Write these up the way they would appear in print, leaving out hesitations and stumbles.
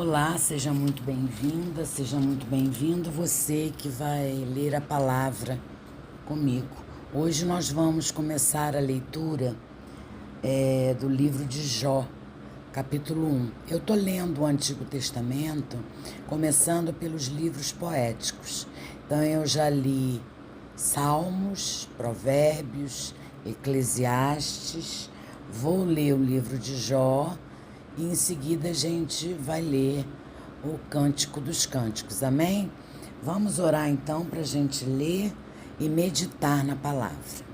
Olá, seja muito bem-vinda, seja muito bem-vindo você que vai ler a palavra comigo. Hoje nós vamos começar a leitura do livro de Jó, capítulo 1. Eu estou lendo o Antigo Testamento, começando pelos livros poéticos. Então eu já li Salmos, Provérbios, Eclesiastes, vou ler o livro de Jó e em seguida a gente vai ler o Cântico dos Cânticos, amém? Vamos orar então para a gente ler e meditar na palavra.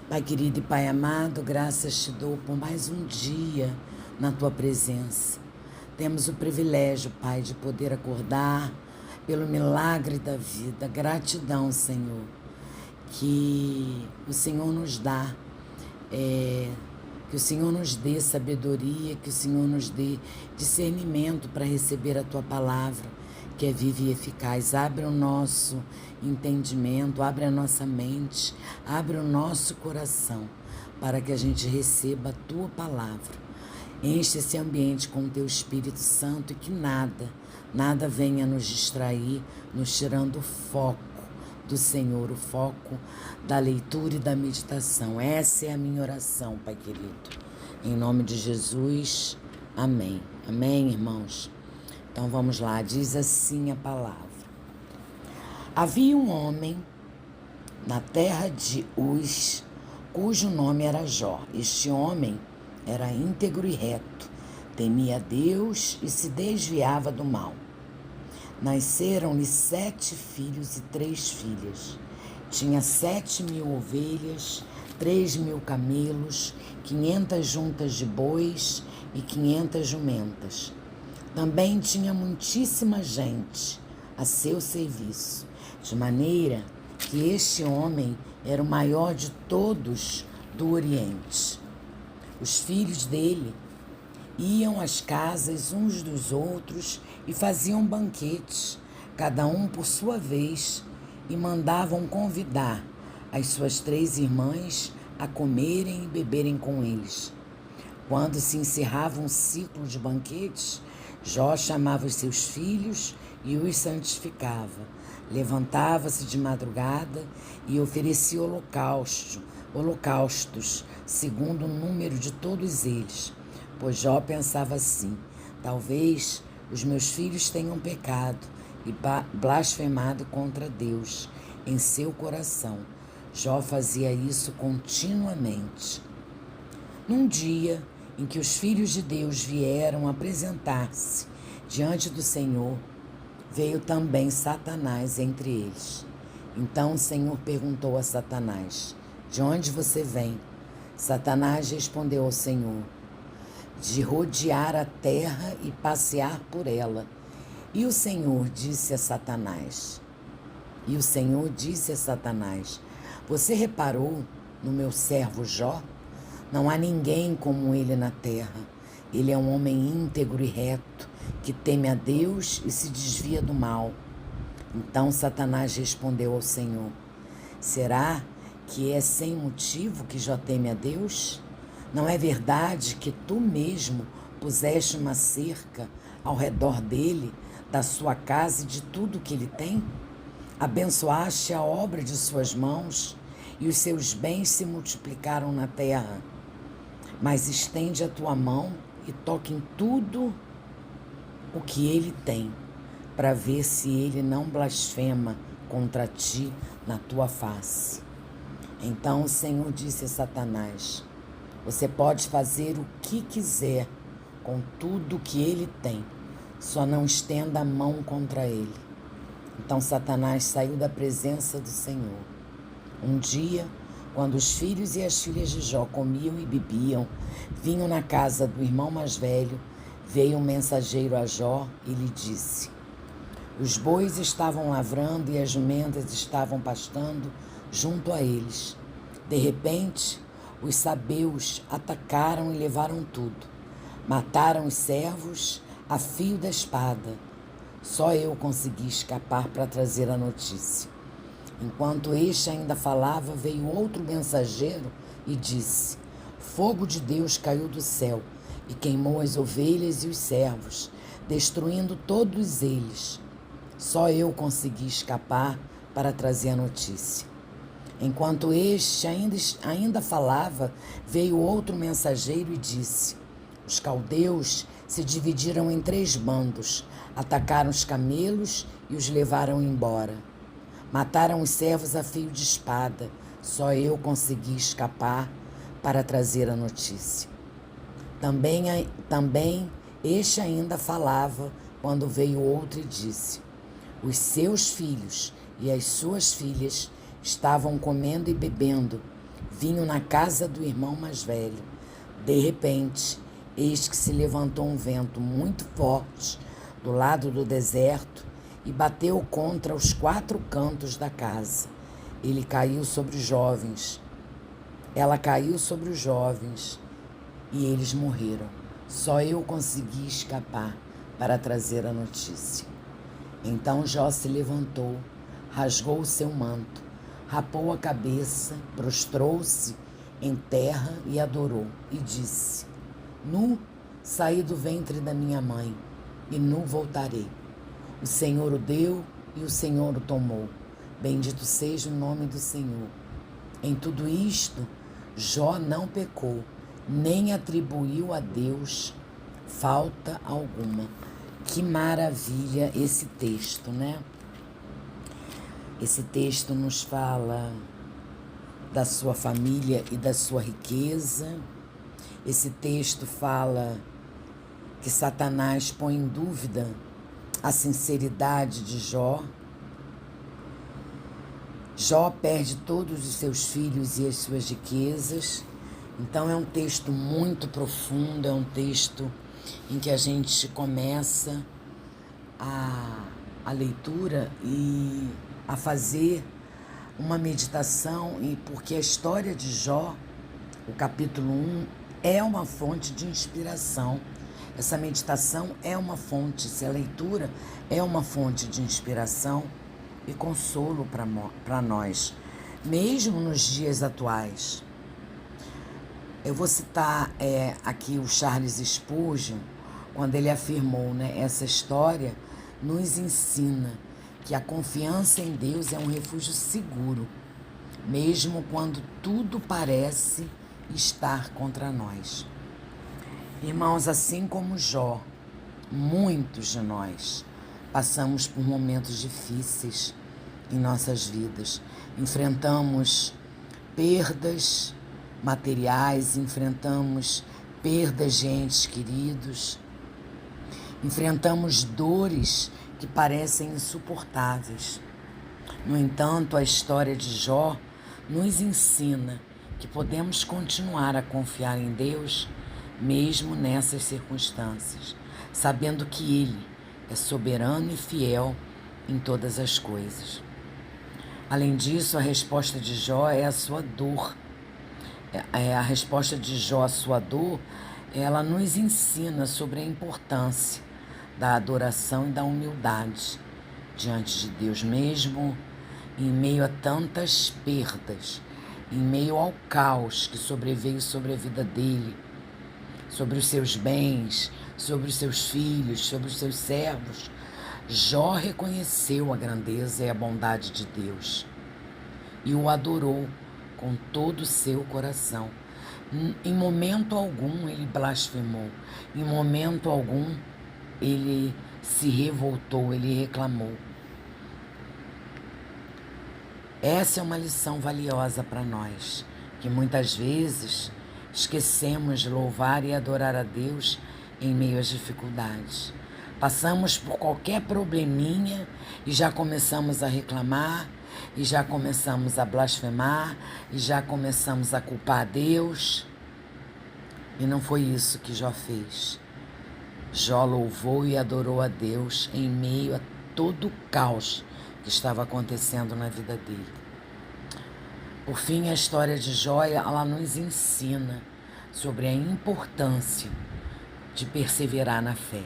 Pai querido e Pai amado, graças te dou por mais um dia na tua presença. Temos o privilégio, Pai, de poder acordar pelo milagre da vida. Gratidão, Senhor, que o Senhor nos dá, que o Senhor nos dê sabedoria, que o Senhor nos dê discernimento para receber a tua palavra, que é viva e eficaz. Abre o nosso entendimento, abre a nossa mente, abre o nosso coração, para que a gente receba a tua palavra. Enche esse ambiente com o teu Espírito Santo e que nada venha nos distrair, nos tirando o foco do Senhor, o foco da leitura e da meditação. Essa é a minha oração, Pai querido. Em nome de Jesus, amém. Amém, irmãos? Então vamos lá, diz assim a palavra. Havia um homem na terra de Uz, cujo nome era Jó. Este homem era íntegro e reto, temia Deus e se desviava do mal. Nasceram-lhe 7 filhos e 3 filhas. Tinha 7.000 ovelhas, 3.000 camelos, 500 juntas de bois e 500 jumentas. Também tinha muitíssima gente a seu serviço, de maneira que este homem era o maior de todos do Oriente. Os filhos dele iam às casas uns dos outros e faziam banquetes, cada um por sua vez, e mandavam convidar as suas 3 irmãs a comerem e beberem com eles. Quando se encerrava um ciclo de banquetes, Jó chamava os seus filhos e os santificava. Levantava-se de madrugada e oferecia holocaustos, segundo o número de todos eles. Pois Jó pensava assim: talvez os meus filhos tenham pecado e blasfemado contra Deus em seu coração. Jó fazia isso continuamente. Num dia em que os filhos de Deus vieram apresentar-se diante do Senhor, veio também Satanás entre eles. Então o Senhor perguntou a Satanás: de onde você vem? Satanás respondeu ao Senhor: de rodear a terra e passear por ela. E o Senhor disse a Satanás: você reparou no meu servo Jó? Não há ninguém como ele na terra. Ele é um homem íntegro e reto, que teme a Deus e se desvia do mal. Então Satanás respondeu ao Senhor: será que é sem motivo que Jó teme a Deus? Não é verdade que tu mesmo puseste uma cerca ao redor dele, da sua casa e de tudo que ele tem? Abençoaste a obra de suas mãos e os seus bens se multiplicaram na terra. Mas estende a tua mão e toque em tudo o que ele tem, para ver se ele não blasfema contra ti na tua face. Então o Senhor disse a Satanás: você pode fazer o que quiser com tudo que ele tem, só não estenda a mão contra ele. Então Satanás saiu da presença do Senhor. Um dia, quando os filhos e as filhas de Jó comiam e bebiam, vinham na casa do irmão mais velho, veio um mensageiro a Jó e lhe disse: os bois estavam lavrando e as jumentas estavam pastando junto a eles. De repente, os sabeus atacaram e levaram tudo. Mataram os servos a fio da espada. Só eu consegui escapar para trazer a notícia. Enquanto este ainda falava, veio outro mensageiro e disse: fogo de Deus caiu do céu e queimou as ovelhas e os servos. destruindo todos eles. Só eu consegui escapar para trazer a notícia. Enquanto este ainda falava, veio outro mensageiro e disse: os caldeus se dividiram em 3 bandos, atacaram os camelos e os levaram embora. Mataram os servos a fio de espada. Só eu consegui escapar para trazer a notícia. Também este ainda falava quando veio outro e disse: os seus filhos e as suas filhas estavam comendo e bebendo vinho na casa do irmão mais velho. De repente, eis que se levantou um vento muito forte do lado do deserto e bateu contra os 4 cantos da casa. Ela caiu sobre os jovens e eles morreram. Só eu consegui escapar para trazer a notícia. Então Jó se levantou, rasgou o seu manto, rapou a cabeça, prostrou-se em terra e adorou, e disse: nu saí do ventre da minha mãe, e nu voltarei. O Senhor o deu e o Senhor o tomou. Bendito seja o nome do Senhor. Em tudo isto, Jó não pecou, nem atribuiu a Deus falta alguma. Que maravilha esse texto, né? Esse texto nos fala da sua família e da sua riqueza. Esse texto fala que Satanás põe em dúvida a sinceridade de Jó. Jó perde todos os seus filhos e as suas riquezas. Então é um texto muito profundo, é um texto em que a gente começa a leitura e a fazer uma meditação, e porque a história de Jó, o capítulo 1, é uma fonte de inspiração. Essa meditação é uma fonte, essa leitura é uma fonte de inspiração e consolo para nós, mesmo nos dias atuais. Eu vou citar aqui o Charles Spurgeon, quando ele afirmou, né, essa história nos ensina que a confiança em Deus é um refúgio seguro, mesmo quando tudo parece estar contra nós. Irmãos, assim como Jó, muitos de nós passamos por momentos difíceis em nossas vidas. Enfrentamos perdas materiais, enfrentamos perdas de entes queridos, enfrentamos dores que parecem insuportáveis. No entanto, a história de Jó nos ensina que podemos continuar a confiar em Deus mesmo nessas circunstâncias, sabendo que Ele é soberano e fiel em todas as coisas. Além disso, a resposta de Jó é a sua dor. A resposta de Jó à sua dor, ela nos ensina sobre a importância da adoração e da humildade diante de Deus, mesmo em meio a tantas perdas, em meio ao caos que sobreveio sobre a vida dele, sobre os seus bens, sobre os seus filhos, sobre os seus servos. Jó reconheceu a grandeza e a bondade de Deus e o adorou com todo o seu coração. Em momento algum ele blasfemou, em momento algum ele se revoltou, ele reclamou. Essa é uma lição valiosa para nós, que muitas vezes esquecemos de louvar e adorar a Deus em meio às dificuldades. Passamos por qualquer probleminha e já começamos a reclamar, e já começamos a blasfemar, e já começamos a culpar a Deus. E não foi isso que Jó fez. Jó louvou e adorou a Deus em meio a todo o caos que estava acontecendo na vida dele. Por fim, a história de Jó, ela nos ensina sobre a importância de perseverar na fé,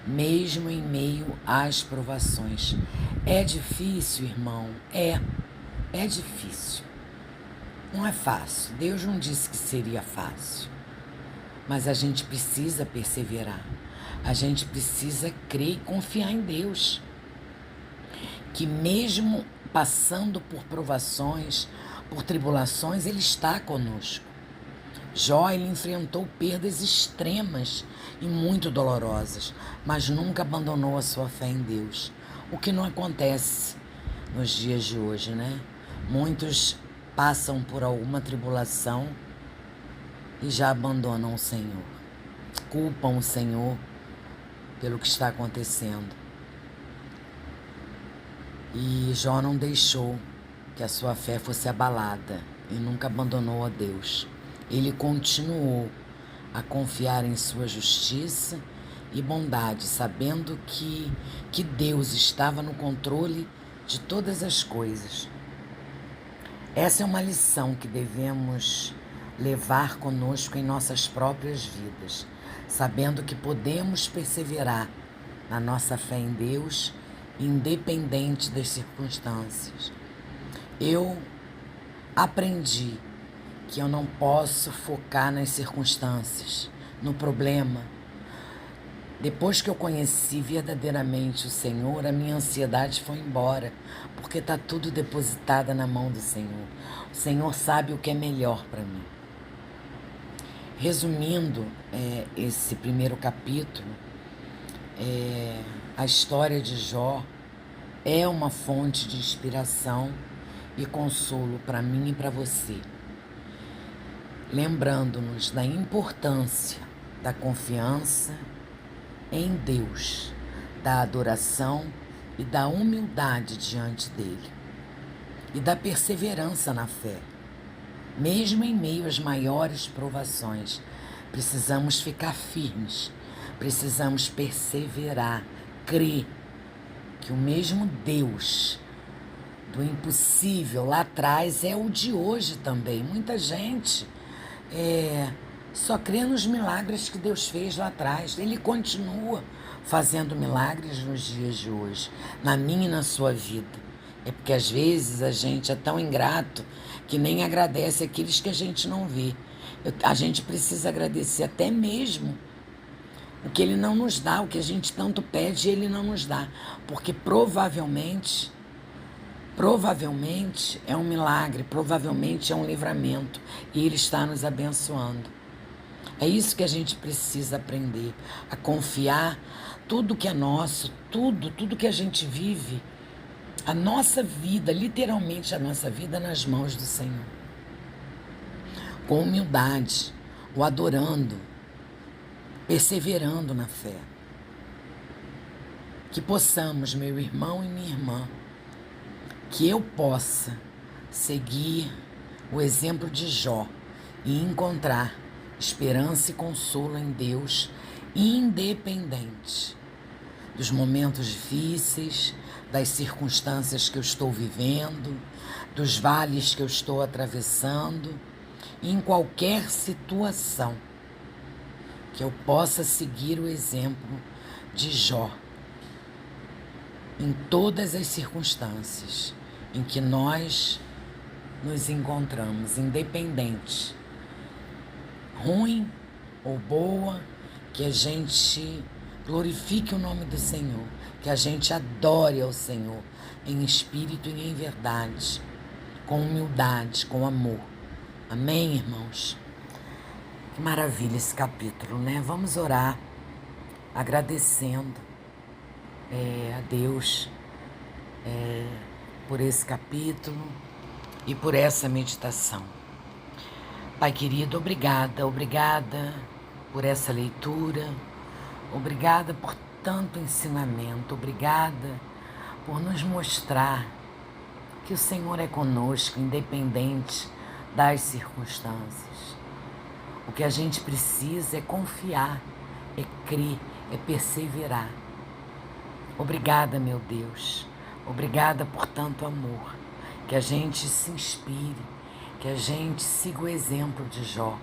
mesmo em meio às provações. É difícil, irmão? É difícil. Não é fácil. Deus não disse que seria fácil. Mas a gente precisa perseverar. A gente precisa crer e confiar em Deus, que mesmo passando por provações, por tribulações, Ele está conosco. Jó, ele enfrentou perdas extremas e muito dolorosas, mas nunca abandonou a sua fé em Deus. O que não acontece nos dias de hoje, né? Muitos passam por alguma tribulação e já abandonam o Senhor. Culpam o Senhor pelo que está acontecendo. E Jó não deixou que a sua fé fosse abalada e nunca abandonou a Deus. Ele continuou a confiar em sua justiça e bondade, sabendo que Deus estava no controle de todas as coisas. Essa é uma lição que devemos levar conosco em nossas próprias vidas, sabendo que podemos perseverar na nossa fé em Deus, independente das circunstâncias. Eu aprendi que eu não posso focar nas circunstâncias, no problema. Depois que eu conheci verdadeiramente o Senhor, a minha ansiedade foi embora, porque está tudo depositado na mão do Senhor. O Senhor sabe o que é melhor para mim. Resumindo esse primeiro capítulo, a história de Jó é uma fonte de inspiração e consolo para mim e para você, lembrando-nos da importância da confiança em Deus, da adoração e da humildade diante dele, e da perseverança na fé. Mesmo em meio às maiores provações, precisamos ficar firmes, precisamos perseverar, crer que o mesmo Deus do impossível lá atrás é o de hoje também. Muita gente só crê nos milagres que Deus fez lá atrás. Ele continua fazendo milagres nos dias de hoje, na minha e na sua vida. É porque às vezes a gente é tão ingrato que nem agradece aqueles que a gente não vê. A gente precisa agradecer até mesmo o que Ele não nos dá, o que a gente tanto pede, Ele não nos dá. Porque provavelmente é um milagre, provavelmente é um livramento, e Ele está nos abençoando. É isso que a gente precisa aprender, a confiar tudo que é nosso, tudo que a gente vive, a nossa vida, literalmente a nossa vida, nas mãos do Senhor. Com humildade, o adorando, perseverando na fé. Que possamos, meu irmão e minha irmã, que eu possa seguir o exemplo de Jó e encontrar esperança e consolo em Deus, independente dos momentos difíceis, das circunstâncias que eu estou vivendo, dos vales que eu estou atravessando, e em qualquer situação, que eu possa seguir o exemplo de Jó, em todas as circunstâncias em que nós nos encontramos, independente, ruim ou boa, que a gente glorifique o nome do Senhor, que a gente adore ao Senhor em espírito e em verdade, com humildade, com amor. Amém, irmãos? Que maravilha esse capítulo, né? Vamos orar agradecendo a Deus por esse capítulo e por essa meditação. Pai querido, obrigada por essa leitura, obrigada por tanto ensinamento, obrigada por nos mostrar que o Senhor é conosco, independente das circunstâncias. O que a gente precisa é confiar, é crer, é perseverar. Obrigada, meu Deus, obrigada por tanto amor, que a gente se inspire, que a gente siga o exemplo de Jó,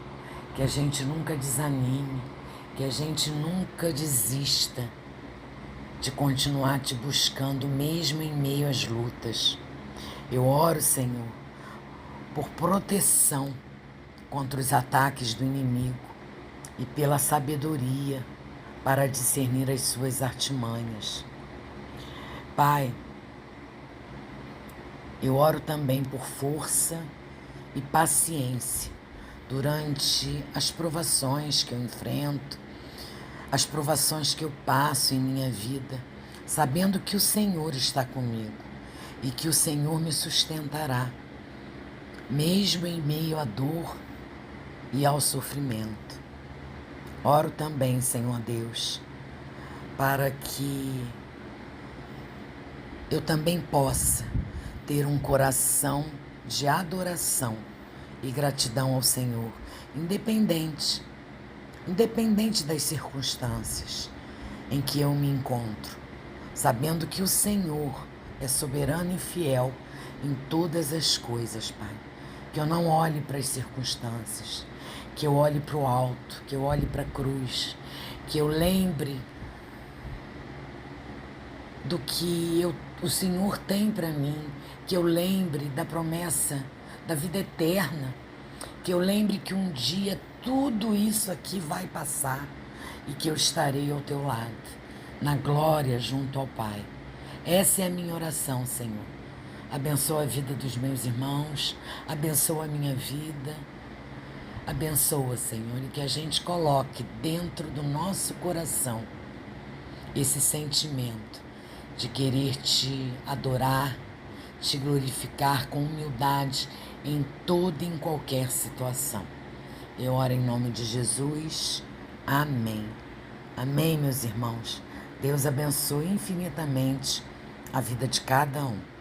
que a gente nunca desanime, que a gente nunca desista de continuar te buscando mesmo em meio às lutas. Eu oro, Senhor, por proteção contra os ataques do inimigo e pela sabedoria para discernir as suas artimanhas. Pai, eu oro também por força e paciência durante as provações que eu enfrento, as provações que eu passo em minha vida, sabendo que o Senhor está comigo e que o Senhor me sustentará, mesmo em meio à dor e ao sofrimento. Oro também, Senhor Deus, para que eu também possa ter um coração de adoração e gratidão ao Senhor, independente das circunstâncias em que eu me encontro, sabendo que o Senhor é soberano e fiel em todas as coisas, Pai. Que eu não olhe para as circunstâncias, que eu olhe para o alto, que eu olhe para a cruz, que eu lembre do que o Senhor tem para mim, que eu lembre da promessa da vida eterna, que eu lembre que um dia tudo isso aqui vai passar e que eu estarei ao teu lado, na glória junto ao Pai. Essa é a minha oração, Senhor. Abençoa a vida dos meus irmãos, abençoa a minha vida, abençoa, Senhor, e que a gente coloque dentro do nosso coração esse sentimento de querer te adorar, te glorificar com humildade em toda e em qualquer situação. Eu oro em nome de Jesus. Amém. Amém, meus irmãos. Deus abençoe infinitamente a vida de cada um.